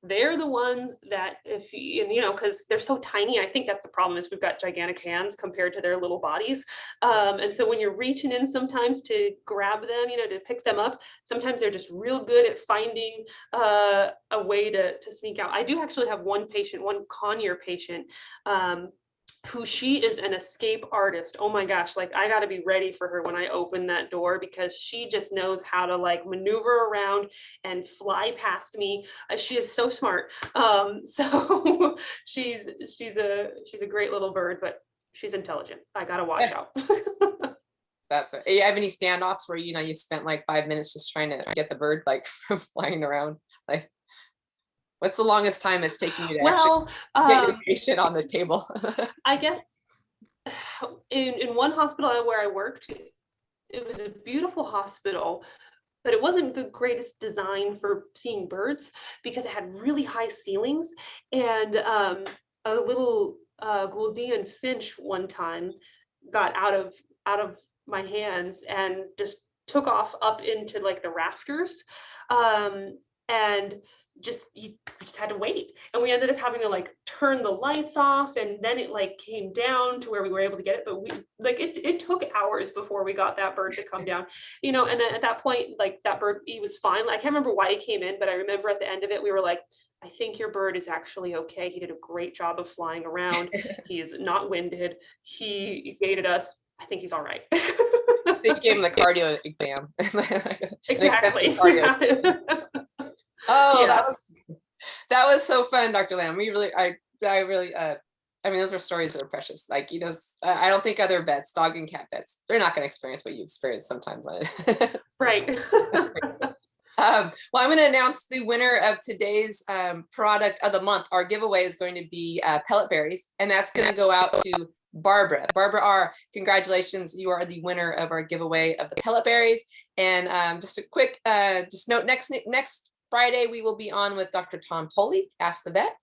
They're the ones that if because they're so tiny. I think that's the problem, is we've got gigantic hands compared to their little bodies. And so when you're reaching in sometimes to grab them, to pick them up, sometimes they're just real good at finding a way to sneak out. I do actually have one conure patient, who she is an escape artist. Oh my gosh, like I got to be ready for her when I open that door, because she just knows how to like maneuver around and fly past me. She is so smart. So she's a great little bird, but she's intelligent. I got to watch out. That's it. You have any standoffs where you spent like 5 minutes just trying to get the bird like flying around? Like, what's the longest time it's taking you to get your patient on the table? I guess in one hospital where I worked, it was a beautiful hospital, but it wasn't the greatest design for seeing birds because it had really high ceilings. And a little Gouldian finch one time got out of out of my hands and just took off up into like the rafters. And you just had to wait, and we ended up having to like turn the lights off, and then it like came down to where we were able to get it, but we like it took hours before we got that bird to come down, you know. And then at that point, like that bird, he was fine. I can't remember why he came in, but I remember at the end of it we were like, I think your bird is actually okay. He did a great job of flying around. He's not winded. He gated us. I think he's all right. They gave him the cardio exam. Exactly. Oh, Yeah. that was so fun, Dr. Lamb. I mean, those were stories that are precious. Like, you know, I don't think other vets, dog and cat vets, they're not going to experience what you experience sometimes. Right. Well, I'm going to announce the winner of today's product of the month. Our giveaway is going to be pellet berries, and that's going to go out to Barbara. Barbara R., congratulations. You are the winner of our giveaway of the pellet berries. And just a quick just note, next Friday, we will be on with Dr. Tom Tolley, Ask the Vet.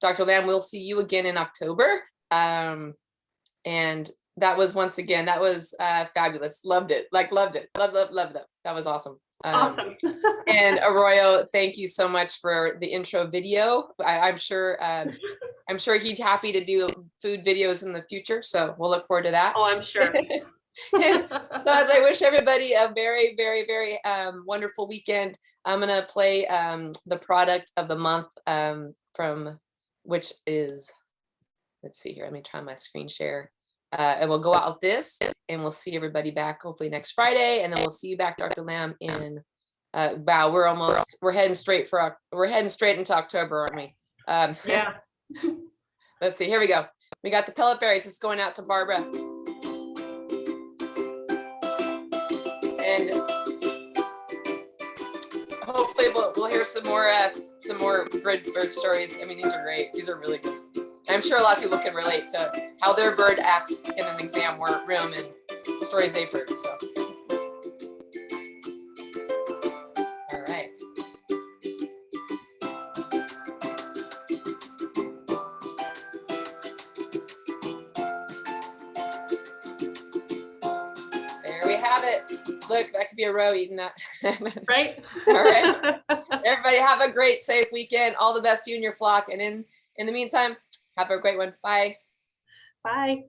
Dr. Lamb, we'll see you again in October. And that was, once again, that was fabulous. Loved it. Like, loved it. Loved it. That was awesome. Awesome. And Arroyo, thank you so much for the intro video. I'm sure he's happy to do food videos in the future. So we'll look forward to that. Oh, I'm sure. So as I wish everybody a very, very, very wonderful weekend, I'm going to play the product of the month from which is, let's see here. Let me try my screen share. And we'll go out with this, and we'll see everybody back hopefully next Friday. And then we'll see you back, Dr. Lamb, in wow, we're heading straight into October, aren't we? Yeah. Let's see, here we go. We got the pellet berries. It's going out to Barbara. And hopefully we'll hear some more bird stories. I mean, these are great. These are really good. I'm sure a lot of people can relate to how their bird acts in an exam room and stories they've heard. So, all right. There we have it. Look, that could be a row eating that. Right. All right. Everybody have a great, safe weekend. All the best to you and your flock. And in the meantime, have a great one. Bye. Bye.